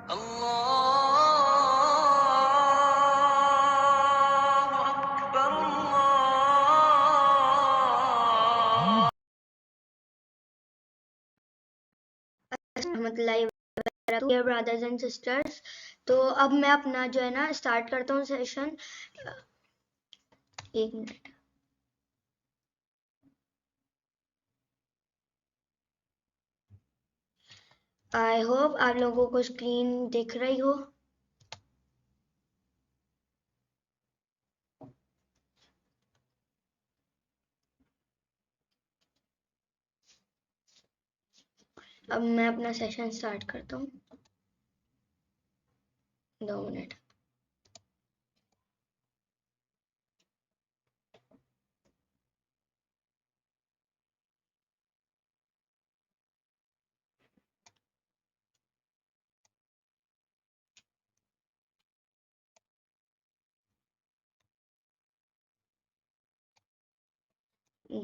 अल्लाहु अकबर अल्लाह। Dear brothers and sisters, तो अब मैं अपना जो है ना स्टार्ट करता हूँ सेशन। एक मिनट। आई होप आप लोगों को स्क्रीन दिख रही हो। अब मैं अपना सेशन स्टार्ट करता हूँ। 2 मिनट।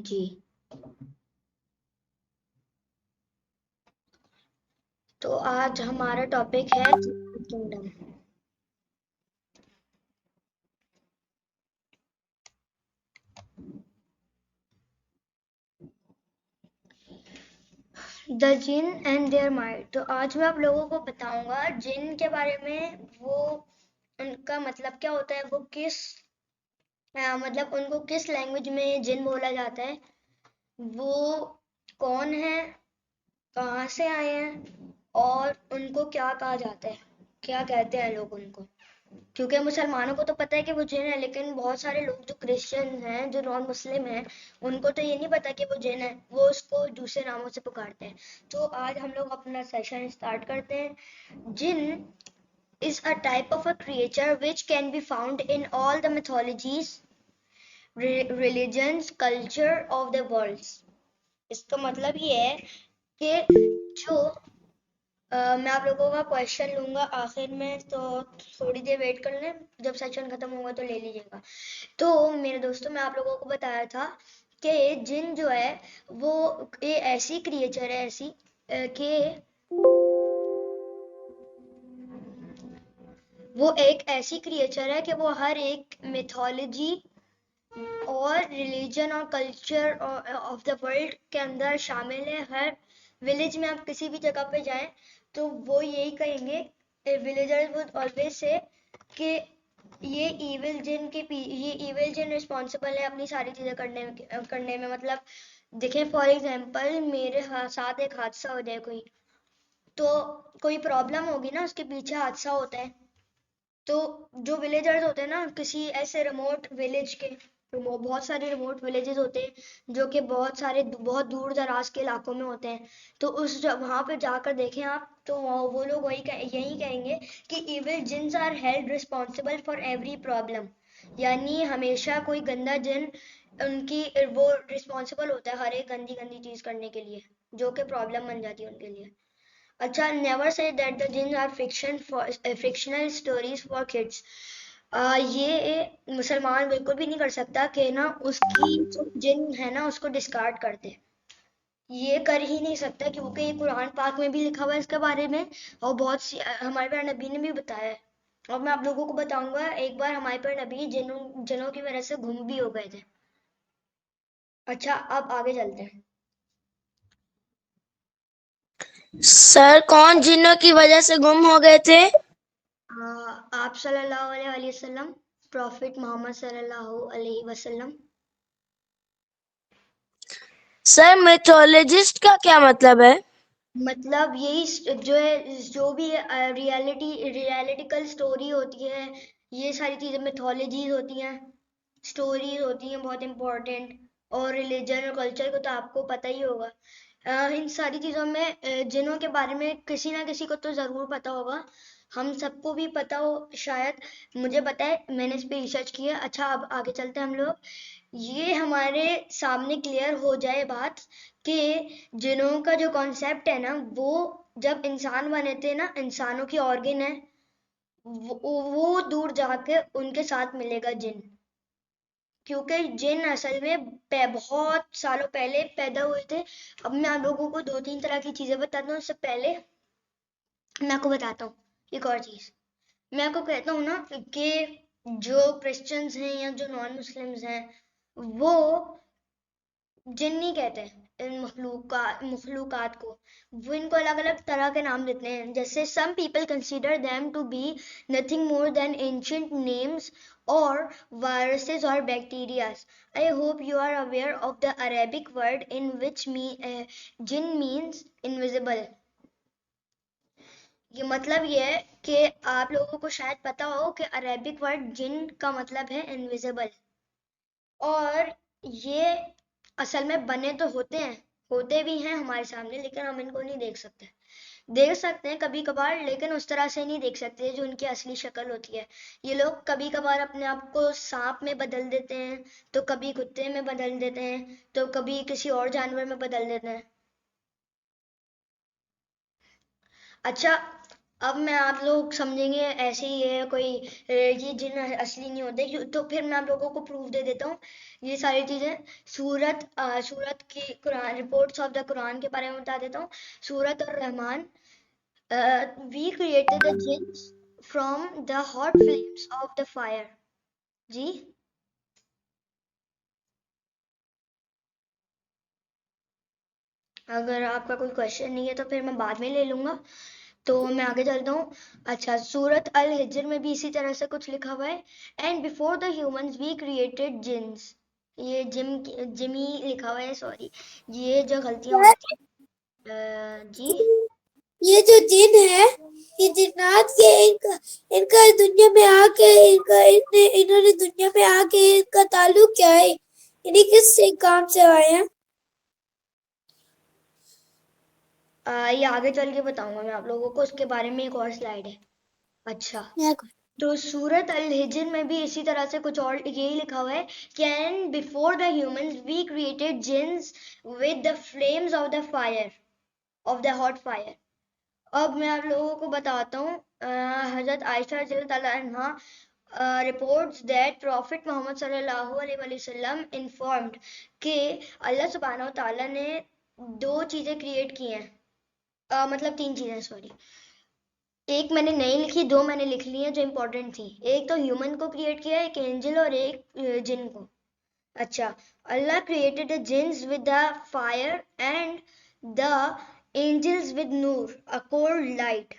जी, तो आज हमारा टॉपिक है kingdom. The jinn and their might. तो आज मैं आप लोगों को बताऊंगा जिन के बारे में, वो उनका मतलब क्या होता है, वो किस मतलब उनको किस लैंग्वेज में जिन बोला जाता है, वो कौन है, कहाँ से आए हैं, और उनको क्या कहा जाता है, क्या कहते हैं लोग उनको। क्योंकि मुसलमानों को तो पता है कि वो जिन है, लेकिन बहुत सारे लोग जो क्रिश्चियन हैं, जो नॉन मुस्लिम हैं, उनको तो ये नहीं पता कि वो जिन है, वो उसको दूसरे नामों से पुकारते हैं। तो आज हम लोग अपना सेशन स्टार्ट करते हैं। जिन is a type of a creature which can be found in all the mythologies, religions, culture of the world। इसका मतलब ये है कि जो मैं आप लोगों का क्वेश्चन लूंगा आखिर में, तो थोड़ी देर वेट कर लें, जब सेशन खत्म होगा तो ले लीजिएगा। तो मेरे दोस्तों, मैं आप लोगों को बताया था कि जिन जो है वो ये ऐसी क्रिएचर है, ऐसी कि वो एक ऐसी क्रिएचर है कि वो हर एक मिथोलॉजी और रिलीजन और कल्चर ऑफ द वर्ल्ड के अंदर शामिल है। हर विलेज में आप किसी भी जगह पे जाएं तो वो यही कहेंगे, विलेजर्स वुड ऑलवेज से, कि ये इविल जिन रिस्पॉन्सिबल है अपनी सारी चीजें करने में। मतलब देखें, फॉर एग्जांपल मेरे साथ एक हादसा हो जाए, तो कोई प्रॉब्लम होगी ना, उसके पीछे हादसा होता है। तो जो विलेजर्स होते हैं ना, किसी ऐसे रिमोट विलेज के, बहुत सारे रिमोट विलेजेस होते हैं जो कि बहुत दूर दराज के इलाकों में होते हैं। तो वहां पे जाकर देखें आप, तो वो लोग यही कहेंगे कि evil jinns are held responsible for every problem. यानी हमेशा कोई गंदा जिन उनकी वो रिस्पॉन्सिबल होता है हर एक गंदी गंदी चीज करने के लिए, जो कि प्रॉब्लम बन जाती है उनके लिए। अच्छा, never say that the jinns are fictional stories for kids। ये मुसलमान बिल्कुल भी नहीं कर सकता कि ना उसकी जो जिन है ना उसको डिस्कार्ड कर दे। ये कर ही नहीं सकता, क्योंकि ये कुरान पाक में भी लिखा हुआ है इसके बारे में, और बहुत सी हमारे प्यारे नबी ने भी बताया है। और मैं आप लोगों को बताऊंगा, एक बार हमारे प्यारे नबी जिनों की वजह से गुम भी हो गए थे। अच्छा, अब आगे चलते हैं। सर, कौन जिन्नों की वजह से गुम हो गए थे? आप सल्लल्लाहु अलैहि वसल्लम, प्रॉफिट मोहम्मद सल्लल्लाहु अलैहि वसल्लम। सर, मिथोलॉजिस्ट का क्या मतलब है? मतलब यही जो है, जो भी रियलिटिकल स्टोरी होती है, ये सारी चीजें मिथोलॉजीज होती हैं, स्टोरीज होती हैं बहुत इम्पोर्टेंट। और रिलीजन और कल्चर को तो आपको पता ही होगा। इन सारी चीजों में जिनों के बारे में किसी ना किसी को तो जरूर पता होगा, हम सबको भी पता हो शायद। मुझे पता है, मैंने इस पे रिसर्च किया। अच्छा, अब आगे चलते हैं हम लोग। ये हमारे सामने क्लियर हो जाए बात कि जिनों का जो कॉन्सेप्ट है ना, वो जब इंसान बने थे ना, इंसानों की ऑर्गन है, वो दूर जाके उनके साथ मिलेगा जिन। क्योंकि जिन असल में बहुत सालों पहले पैदा हुए थे। अब मैं आप लोगों को 2-3 तरह की चीजें बताता हूँ। उससे पहले मैं आपको बताता हूँ एक और चीज मैं आपको कहता हूँ ना कि जो क्रिश्चियंस हैं या जो नॉन मुस्लिम्स हैं वो जिन नहीं कहते इन मखलूकात को, वो इनको अलग अलग तरह के नाम देते हैं। जैसे some people consider them to be nothing more than ancient names और वायरसेस और bacterias. I hope you are aware of the Arabic word in which jinn means invisible. ये मतलब ये है कि आप लोगों को शायद पता हो कि अरेबिक वर्ड जिन का मतलब है इनविजिबल। और ये असल में बने तो होते भी हैं हमारे सामने, लेकिन हम इनको नहीं देख सकते हैं कभी कभार, लेकिन उस तरह से नहीं देख सकते जो उनकी असली शक्ल होती है। ये लोग कभी कभार अपने आप को सांप में बदल देते हैं, तो कभी कुत्ते में बदल देते हैं, तो कभी किसी और जानवर में बदल देते हैं। अच्छा, अब मैं आप लोग समझेंगे ऐसे ही है कोई ये जिन असली नहीं होते, तो फिर मैं आप लोगों को प्रूफ दे देता हूँ ये सारी चीजें। सूरत की Quran reports of the Quran के बारे में बता देता हूँ। सूरत और रहमान, we created the jinns from the hot flames of the fire. जी, अगर आपका कोई क्वेश्चन नहीं है तो फिर मैं बाद में ले लूंगा, तो मैं आगे चलता हूँ। अच्छा, सूरत अल हिज्र में भी इसी तरह से कुछ लिखा हुआ है। And before the humans we created jinns. ये जिमी लिखा हुआ है, सॉरी, ये जो गलतियां हो जाती हैं। जी, ये जो जिन है, ये जिन्नात के इनका दुनिया में आके इन्होंने दुनिया में आके इनका ताल्लुक क्या है? इन्हीं किस काम से आए हैं? ये आगे चल के बताऊंगा मैं आप लोगों को, उसके बारे में एक और स्लाइड है। अच्छा, तो सूरत अल हिज्र में भी इसी तरह से कुछ और यही लिखा हुआ है कि and before the humans we created jinns with the flames of the fire, of the hot fire. अब मैं आप लोगों को बताता हूँ, हजरत आयशा रज़ियल्लाहु ताला अन्हा रिपोर्ट्स दैट प्रॉफिट मोहम्मद सल्लल्लाहु अलैहि वसल्लम इन्फॉर्म्ड कि अल्लाह सुब्हानहू व तआला ने दो चीजें क्रिएट की हैं, मतलब तीन चीजें, सॉरी, एक मैंने नहीं लिखी, दो मैंने लिख ली हैं जो इम्पोर्टेंट थी। एक तो ह्यूमन को क्रिएट किया, एक एंजल और एक जिन को। अच्छा, Allah created the jinns with the fire and the angels with नूर अ कोल्ड लाइट।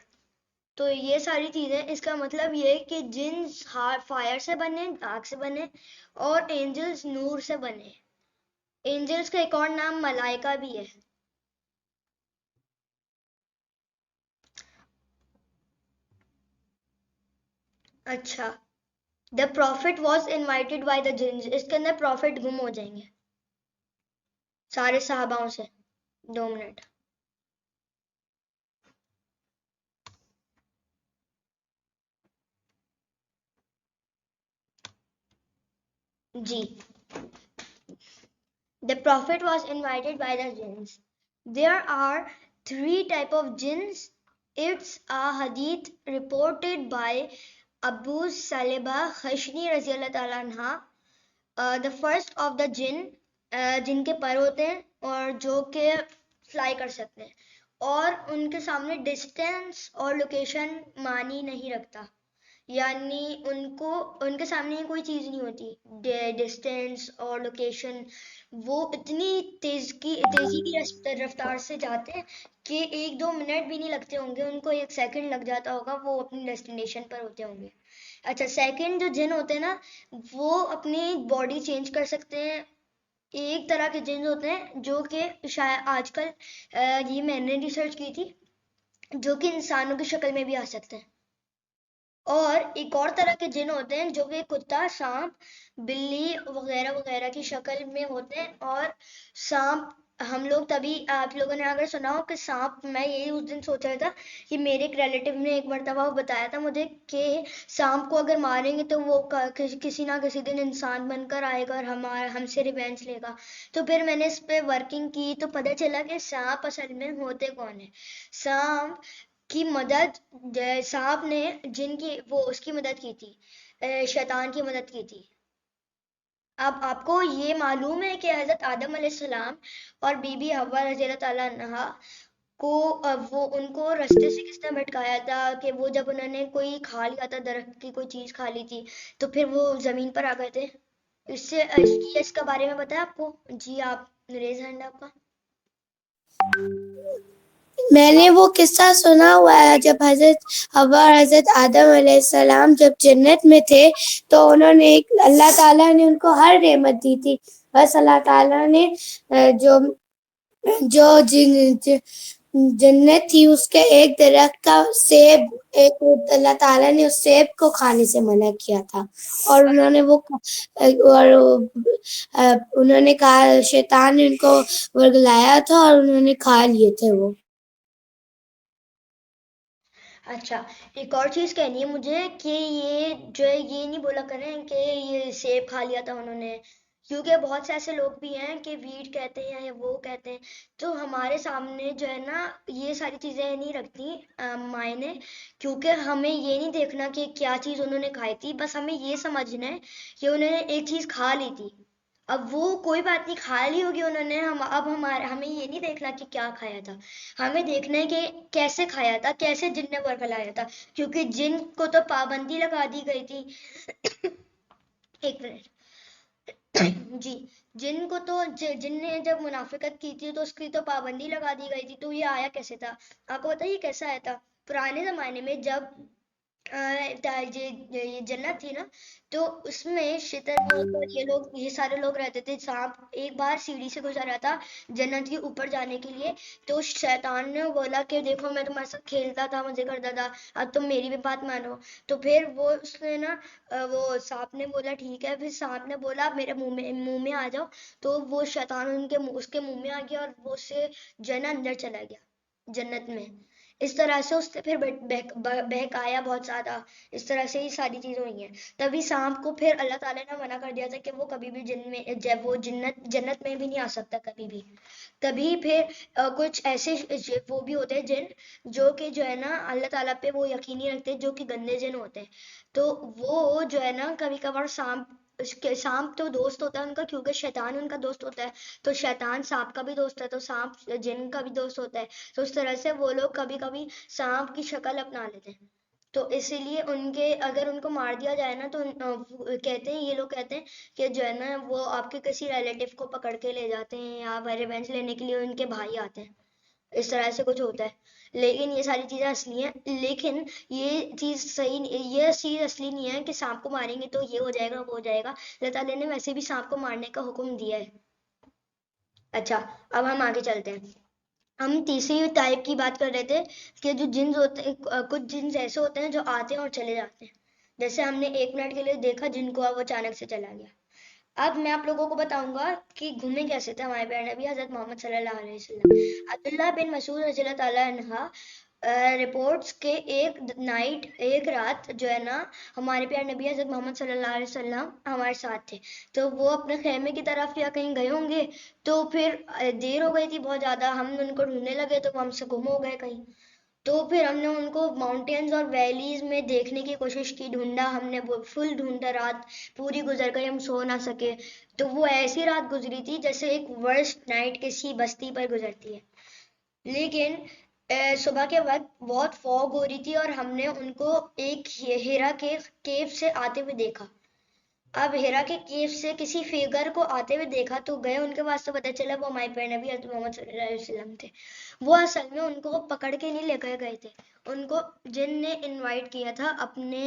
तो ये सारी चीजें, इसका मतलब ये है कि जिन्स फायर से बने, आग से बने, और एंजल्स नूर से बने। एंजल्स का एक और नाम मलाइका भी है। अच्छा, the profit was invited by the jeans. इसके अंदर प्रॉफिट गुम हो जाएंगे सारे साहबाओं से। 2 मिनट। जी, the prophet was invited by the jinns. There are 3 types of jinns. It's a hadith reported by Abu Saleba Khashni रज़ियल्लाहु ताला अन्हा। The first of the jinn, जिनके पर होते हैं और जो के फ्लाई कर सकते हैं, और उनके सामने डिस्टेंस और लोकेशन मानी नहीं रखता, यानी उनको उनके सामने कोई चीज नहीं होती, डिस्टेंस और लोकेशन। वो इतनी तेजी की रफ्तार से जाते हैं कि 1-2 मिनट भी नहीं लगते होंगे उनको, 1 सेकंड लग जाता होगा, वो अपनी डेस्टिनेशन पर होते होंगे। अच्छा, सेकंड जो जिन होते हैं ना, वो अपनी बॉडी चेंज कर सकते हैं। एक तरह के जिन होते हैं जो कि शायद आजकल ये मैंने रिसर्च की थी, जो कि इंसानों की शक्ल में भी आ सकते हैं। और एक और तरह के जिन होते हैं जो कि कुत्ता, सांप, बिल्ली वगैरह वगैरह की शक्ल में होते हैं। और सांप, हम लोग तभी, आप लोगों ने अगर सुना हो कि सांप, मैं यही उस दिन सोच रहा था कि मेरे एक रिलेटिव ने एक मरतबा बताया था मुझे कि सांप को अगर मारेंगे तो वो किसी ना किसी दिन इंसान बनकर आएगा और हमसे रिवेंज लेगा। तो फिर मैंने इस पे वर्किंग की तो पता चला कि सांप असल में होते कौन है। सांप की मदद, सांप ने जिनकी वो उसकी मदद की थी, शैतान की मदद की थी। अब आपको ये मालूम है कि हजरत आदम अलैहिस्सलाम और बीबी हव्वा रज़ियल्लाहु ताला अन्हा को वो उनको रास्ते से किसने भटकाया था कि वो जब उन्होंने कोई खा लिया था, दरख्त की कोई चीज खा ली थी, तो फिर वो जमीन पर आ गए थे। इसका बारे में पता है आपको? जी, आप रेज हैंड आपका। मैंने वो किस्सा सुना हुआ है, जब हजरत हवा और हजरत आदम अलैहिस्सलाम जब जन्नत में थे तो उन्होंने अल्लाह ताला ने उनको हर नेमत दी थी। बस अल्लाह ताला ने जो जो जन्नत थी उसके एक दरख्त का सेब, एक अल्लाह ताला ने उस सेब को खाने से मना किया था और उन्होंने कहा, शैतान ने उनको वर्गलाया था और उन्होंने खा लिए थे वो। अच्छा, एक और चीज कहनी है मुझे कि ये जो है ये नहीं बोला करें कि ये सेब खा लिया था उन्होंने, क्योंकि बहुत से ऐसे लोग भी हैं कि वीट कहते हैं या वो कहते हैं। तो हमारे सामने जो है ना ये सारी चीजें नहीं रखती मायने, क्योंकि हमें ये नहीं देखना कि क्या चीज उन्होंने खाई थी, बस हमें ये समझना है कि उन्होंने एक चीज खा ली थी। अब वो कोई बात नहीं, खा ली होगी उन्होंने, हम अब हमारे हमें ये नहीं देखना कि क्या खाया था, हमें देखना है कि कैसे खाया था, कैसे जिन ने बरगलाया था, क्योंकि जिन को तो पाबंदी लगा दी गई थी। एक मिनट। जी, जिन को तो जिन ने जब मुनाफिकत की थी तो उसकी तो पाबंदी लगा दी गई थी, तो ये आया कैसे था? आपको पता है ये कैसा आया था? पुराने जमाने में जब ये जन्नत थी ना, तो उसमें शैतान और ये सारे लोग रहते थे। सांप एक बार सीढ़ी से गुजर रहा था जन्नत के ऊपर जाने के लिए, तो शैतान ने बोला कि देखो मैं तुम्हारे साथ खेलता था, मजे करता था, अब तुम मेरी भी बात मानो। तो फिर वो उसने ना वो सांप ने बोला ठीक है, फिर सांप ने बोला मेरे मुंह में आ जाओ। तो वो शैतान उसके मुंह में आ गया और वो उससे जो है ना अंदर चला गया जन्नत में। इस तरह से उसने फिर बहकाया बहुत ज्यादा। इस तरह से ये सारी चीजें हुई हैं। तभी सांप को फिर अल्लाह ताला ने मना कर दिया था कि वो कभी भी जिन में जब वो जन्नत में भी नहीं आ सकता कभी भी। तभी फिर कुछ ऐसे वो भी होते हैं जिन, जो कि जो है ना अल्लाह ताला पे वो यकीन नहीं रखते, जो कि गंदे जिन होते हैं। तो वो जो है ना कभी कभार सांप तो दोस्त होता है उनका, क्योंकि शैतान उनका दोस्त होता है। तो शैतान सांप का भी दोस्त है, तो सांप जिन का भी दोस्त होता है। तो उस तरह से वो लोग कभी कभी सांप की शक्ल अपना लेते हैं। तो इसीलिए उनके अगर उनको मार दिया जाए ना, तो कहते हैं, ये लोग कहते हैं कि जो है ना वो आपके किसी रिलेटिव को पकड़ के ले जाते हैं, या रिवेंज लेने के लिए उनके भाई आते हैं। इस तरह से कुछ होता है। लेकिन ये सारी चीजें असली हैं, लेकिन ये चीज असली नहीं है कि सांप को मारेंगे तो ये हो जाएगा वो हो जाएगा। अल्लाह ताला ने वैसे भी सांप को मारने का हुक्म दिया है। अच्छा, अब हम आगे चलते हैं। हम तीसरी टाइप की बात कर रहे थे कि जो जिन्स होते हैं, कुछ जिन्स ऐसे होते हैं जो आते हैं और चले जाते हैं। जैसे हमने 1 मिनट के लिए देखा जिनको, अब वो अचानक से चला गया। अब मैं आप लोगों को बताऊंगा कि घूमे कैसे थे हमारे प्यारे नबी हजरत मोहम्मद सल्लल्लाहु अलैहि वसल्लम। अब्दुल्लाह बिन मसूद रज़ियल्लाहु ताला अन्हा रिपोर्ट्स के एक रात जो है ना हमारे प्यारे नबी हजरत मोहम्मद सल्लल्लाहु अलैहि वसल्लम हमारे साथ थे। तो वो अपने खेमे की तरफ या कहीं गए होंगे, तो फिर देर हो गई थी बहुत ज्यादा, हम उनको ढूंढने लगे तो वो हमसे गुम हो गए कहीं। तो फिर हमने उनको माउंटेन्स और वैलीज में देखने की कोशिश की, ढूंढा हमने, वो फुल ढूंढा, रात पूरी गुजर गई, हम सो ना सके। तो वो ऐसी रात गुजरी थी जैसे एक वर्स्ट नाइट किसी बस्ती पर गुजरती है। लेकिन सुबह के वक्त बहुत फॉग हो रही थी और हमने उनको एक हेरा के केव से आते हुए देखा। अब हेरा के केव से किसी फिगर को आते हुए देखा, तो गए उनके पास, तो पता चला वो हमारे प्यारे नबी हज़रत मोहम्मद सल्लल्लाहु अलैहि वसल्लम थे। वो असल में उनको पकड़ के नहीं लेकर गए थे, उनको जिन ने इनवाइट किया था अपने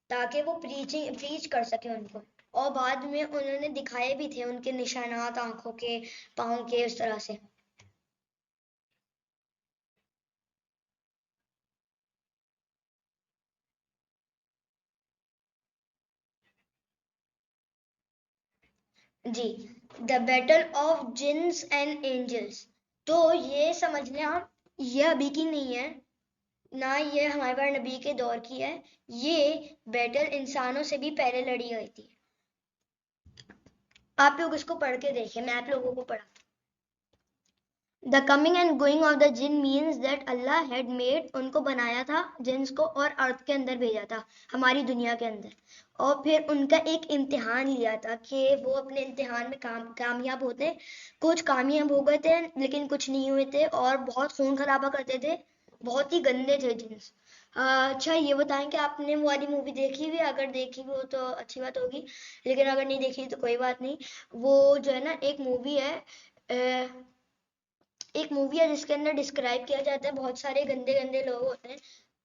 ताकि वो प्रीच कर सके उनको। और बाद में उन्होंने दिखाए भी थे उनके निशानात आंखों के, पाँव के, उस तरह से। जी, the battle of jinns and angels. तो ये समझ लें आप, ये अभी की नहीं है, ना ये हमारे बार नबी के दौर की है। ये बैटल इंसानों से भी पहले लड़ी गई थी। आप लोग इसको पढ़ के देखें, मैं आप लोगों को पढ़ा। The coming and going of the jinn means that Allah had made, उनको बनाया था जिन्स को और अर्थ के अंदर भेजा था, हमारी दुनिया के अंदर। और फिर उनका एक इम्तिहान लिया था कि वो अपने इम्तिहान में कामयाब होते। कुछ कामयाब हो गए थे लेकिन कुछ नहीं हुए थे और बहुत खून खराबा करते थे, बहुत ही गंदे थे जिन्स। अच्छा ये बताएं कि आपने वो वाली मूवी देखी हुई है? अगर देखी हुई हो तो अच्छी बात होगी, लेकिन अगर नहीं देखी तो कोई बात नहीं। वो जो है ना एक मूवी है, एक मूवी है जिसके अंदर डिस्क्राइब किया जाता है बहुत सारे गंदे गंदे लोग होते हैं,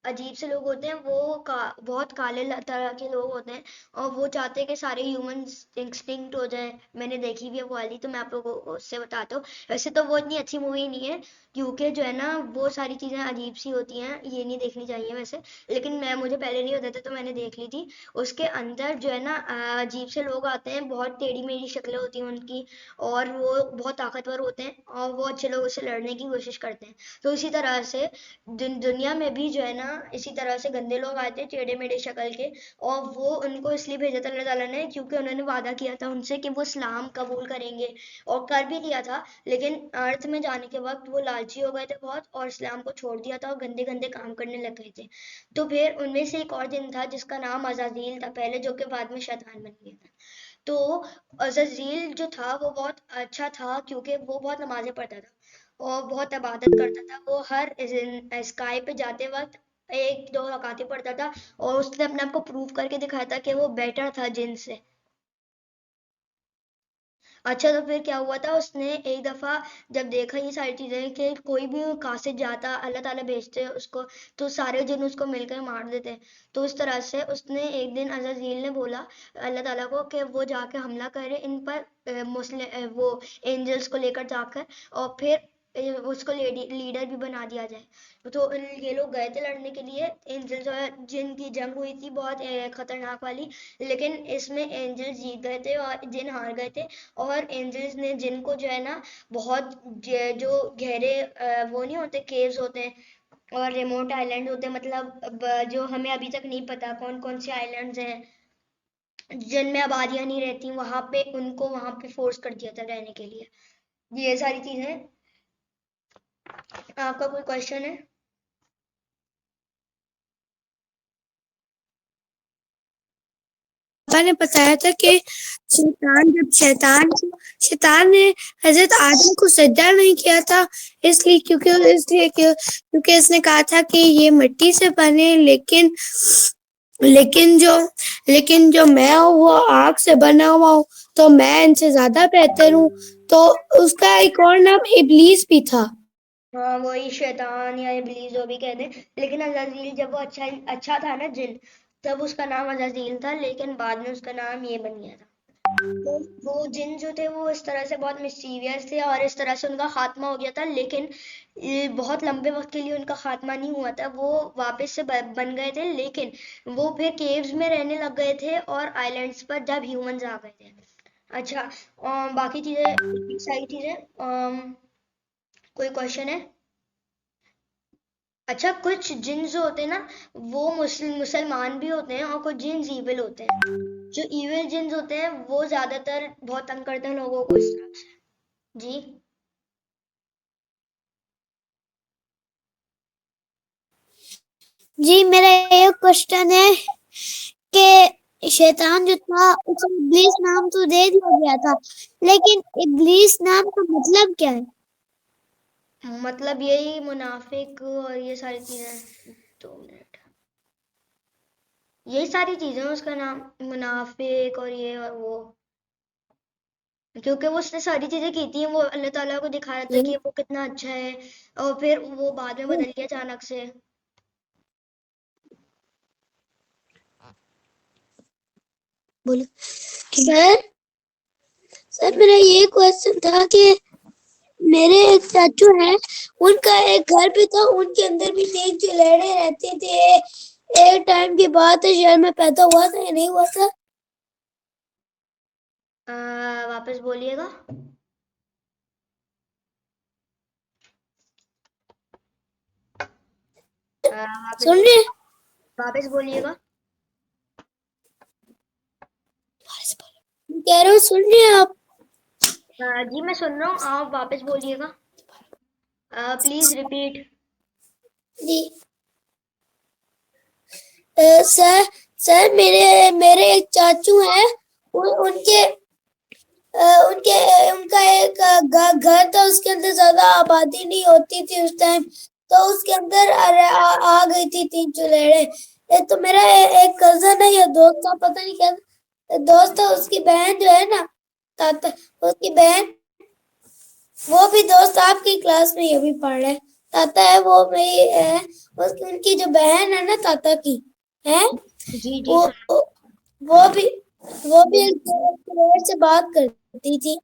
अजीब से लोग होते हैं, वो बहुत काले तरह के लोग होते हैं और वो चाहते हैं कि सारे ह्यूमंस एक्सटिंक्ट हो जाएं। मैंने देखी भी है वो वाली, तो मैं आप लोगों को उससे बताता हूँ। वैसे तो वो इतनी अच्छी मूवी नहीं है क्योंकि जो है ना वो सारी चीज़ें अजीब सी होती हैं, ये नहीं देखनी चाहिए वैसे, लेकिन मैं मुझे पहले नहीं होते थे तो मैंने देख ली थी। उसके अंदर जो है ना अजीब से लोग आते हैं, बहुत टेढ़ी मेढ़ी शक्लें होती हैं उनकी, और वो बहुत ताकतवर होते हैं और वो अच्छे लोगों से लड़ने की कोशिश करते हैं। तो इसी तरह से दुनिया में भी जो है ना इसी तरह से गंदे लोग आते हैं टेढ़े मेढ़े शक्ल के, और वो उनको इसलिए भेजा था अल्लाह ताला ने क्योंकि उन्होंने वादा किया था उनसे कि वो इस्लाम कबूल करेंगे, और कर भी लिया था। लेकिन अर्थ में जाने के वक्त वो लालची हो गए थे बहुत और इस्लाम को छोड़ दिया था और गंदे गंदे काम करने लग गए थे। तो फिर उनमें से एक और दिन था जिसका नाम अज़ाज़ील था पहले, जो कि बाद में शैतान बन गया था। तो अज़ाज़ील जो था वो बहुत अच्छा था क्योंकि वो बहुत नमाजें पढ़ता था और बहुत इबादत करता था। वो हर स्काई पे जाते वक्त एक दो रकातें पढ़ता था और उसने अपने आप को प्रूव करके दिखाया था कि वो बेटर था जिन से। अच्छा तो फिर क्या हुआ था, उसने एक दफा जब देखा ये सारी चीजें कि कोई भी कासिद जाता अल्लाह ताला भेजते उसको, तो सारे जिन उसको मिलकर मार देते। तो इस तरह से उसने एक दिन अज़ाज़ील ने बोला अल्लाह ताला को कि वो जाके हमला करे इन पर, मुस्लिम वो एंजल्स को लेकर जाकर, और फिर उसको लीडर भी बना दिया जाए। तो ये लोग गए थे लड़ने के लिए, एंजल्स और जिन की जंग हुई थी बहुत खतरनाक वाली, लेकिन इसमें एंजल्स जीत गए थे और जिन हार गए थे। और एंजल्स ने जिनको जो है ना बहुत जो गहरे वो नहीं होते केव्स होते हैं और रिमोट आइलैंड होते हैं, मतलब जो हमें अभी तक नहीं पता कौन कौन से आइलैंड्स हैं जिनमें आबादियां नहीं रहती, वहां पे उनको वहां पे फोर्स कर दिया था रहने के लिए। ये सारी चीजें। आपका कोई क्वेश्चन है? पापा ने बताया था कि शैतान ने हजरत आदम को सजदा नहीं किया था, क्योंकि इसने कहा था कि ये मिट्टी से बने, लेकिन जो लेकिन जो मैं हूँ वो आग से बना हुआ हूँ, तो मैं इनसे ज्यादा बेहतर हूँ। तो उसका एक और नाम इब्लीस भी था। हाँ वही शैतान या इब्लीस जो भी कहते हैं, लेकिन अज़ाज़ील जब वो अच्छा अच्छा था ना जिन, तब उसका नाम अज़ाज़ील था, लेकिन बाद में उसका नाम ये बन गया था। तो वो जिन जो थे वो इस तरह से बहुत मिस्टीरियस थे और इस तरह से उनका खात्मा हो गया था, लेकिन ये बहुत लंबे वक्त के लिए उनका खात्मा नहीं हुआ था, वो वापस से बन गए थे, लेकिन वो फिर केव्स में रहने लग गए थे और आइलैंड्स पर जब ह्यूमंस आ गए थे। अच्छा बाकी चीजें सारी चीजें, कोई क्वेश्चन है? अच्छा कुछ जिन जो होते हैं ना वो मुसलमान भी होते हैं और कुछ जिन इविल होते हैं। जो इविल जिन होते हैं वो ज्यादातर बहुत तंग करते हैं लोगों को इस तरह से। जी जी, मेरा एक क्वेश्चन है कि शैतान जो था उसे इब्लीस नाम तो दे दिया गया था, लेकिन इब्लीस नाम का मतलब क्या है? मतलब यही मुनाफिक और ये सारी चीजें। 2 मिनट, यही सारी चीजें उसका नाम मुनाफिक और ये और वो, क्योंकि वो उसने सारी चीजें की थी, वो अल्लाह ताला को दिखा रहा था कि वो कितना अच्छा है, और फिर वो बाद में बदल गया अचानक से। बोलो। सर सर मेरा ये क्वेश्चन था कि मेरे एक चाचू हैं, उनका एक घर भी था, उनके अंदर भी नेक जो लहरें रहते थे। एक टाइम की बात है, शहर में पैदा हुआ था या नहीं हुआ था? वापस बोलिएगा। वापस सुन रहे? वापस बोलिएगा। कह रहा हूँ, सुन रहे हैं आप? जी मैं सुन रहा हूँ, आप वापस बोलिएगा। Please repeat. जी सर सर मेरे मेरे एक चाचू हैं, उनके उनके उनका एक घर था, उसके अंदर ज्यादा आबादी नहीं होती थी उस टाइम, तो उसके अंदर आ गई थी 3 चुड़ैलें। तो मेरा एक कजन है या दोस्त था, पता नहीं क्या दोस्त था, उसकी बहन जो है ना ताता, उसकी बहन, वो भी दोस्त आपकी क्लास में ये भी पढ़ रहे, ताता है वो मेरी उनकी जो बहन है ना ताता की है, जी जी वो सर। वो भी एक दोस्त से बात करती थी।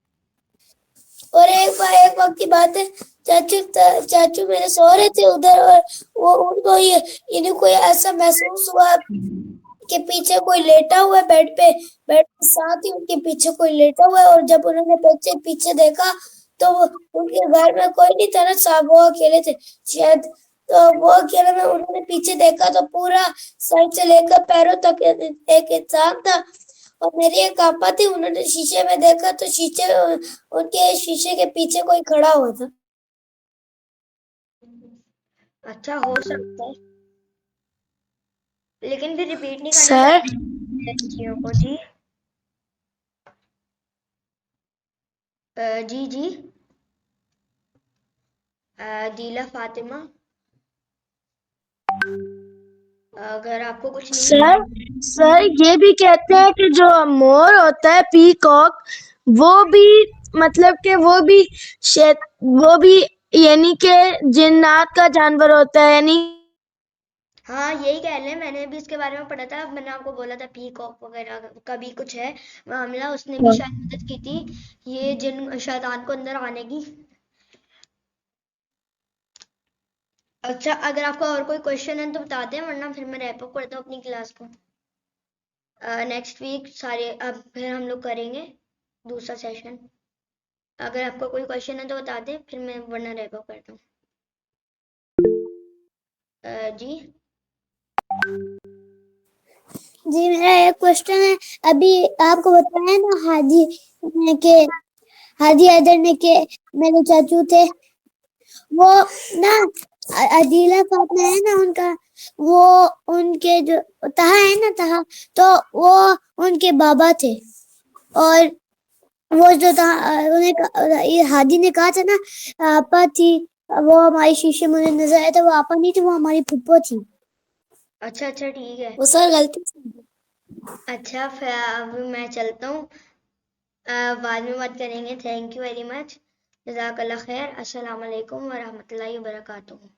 और एक वक्त की बात है, चाचू मेरे सो रहे थे उधर, और वो उनको ये इनको ऐसा महसूस हुआ कि पीछे कोई लेटा हुआ है बेड के साथ ही उनके पीछे कोई लेटा हुआ है। और जब उन्होंने पीछे पीछे देखा तो उनके घर में कोई नहीं था ना, साहब वो अकेले थे शायद, तो वो अकेले में उन्होंने पीछे देखा तो पूरा सर से लेकर पैरों तक एक इंसान था। और मेरी एक आपा थी, उन्होंने शीशे में देखा तो उनके शीशे के पीछे कोई खड़ा हुआ था। अच्छा, हो सकता है, लेकिन फिर रिपीट नहीं करना सर चीजों को। जी जी जी दीला फातिमा, अगर आपको कुछ नहीं सर सर ये भी कहते हैं कि जो मोर होता है, पीकॉक, वो भी मतलब कि वो भी यानी कि जिन्नात का जानवर होता है, यानी हाँ यही कह रहे हैं, मैंने भी इसके बारे में पढ़ा था, मैंने आपको बोला था पीकॉक वगैरह का भी कुछ है मामला, उसने भी शायद मदद की थी ये जिन शैतान को अंदर आने की। अच्छा, अगर आपका और कोई क्वेश्चन है तो बता दें, वरना फिर मैं रैप अप करता हूँ अपनी क्लास को। नेक्स्ट वीक सारे अब फिर हम लोग करेंगे दूसरा सेशन। अगर आपका कोई क्वेश्चन है तो बता दें, फिर मैं वरना रैप अप करता हूँ। जी जी मेरा एक क्वेश्चन है, अभी आपको बताया ना हाजी के हाजी हैदर ने के मेरे चाचू थे, वो ना अदीला फातिमा है ना उनका, वो उनके जो तहा है ना तहा, तो वो उनके बाबा थे। और वो जो था ये हादी ने कहा था ना आपा थी, वो हमारी शीशे में नजर आया था, वो आपा नहीं थी, वो हमारी फुप्पो थी। अच्छा अच्छा ठीक है। वो सर गलती से। अच्छा फिर अब मैं चलता हूँ, बाद में बात करेंगे। थैंक यू वेरी मच, जज़ाकल्लाह खैर। अस्सलाम वालेकुम व रहमतुल्लाहि व बरकातुहू।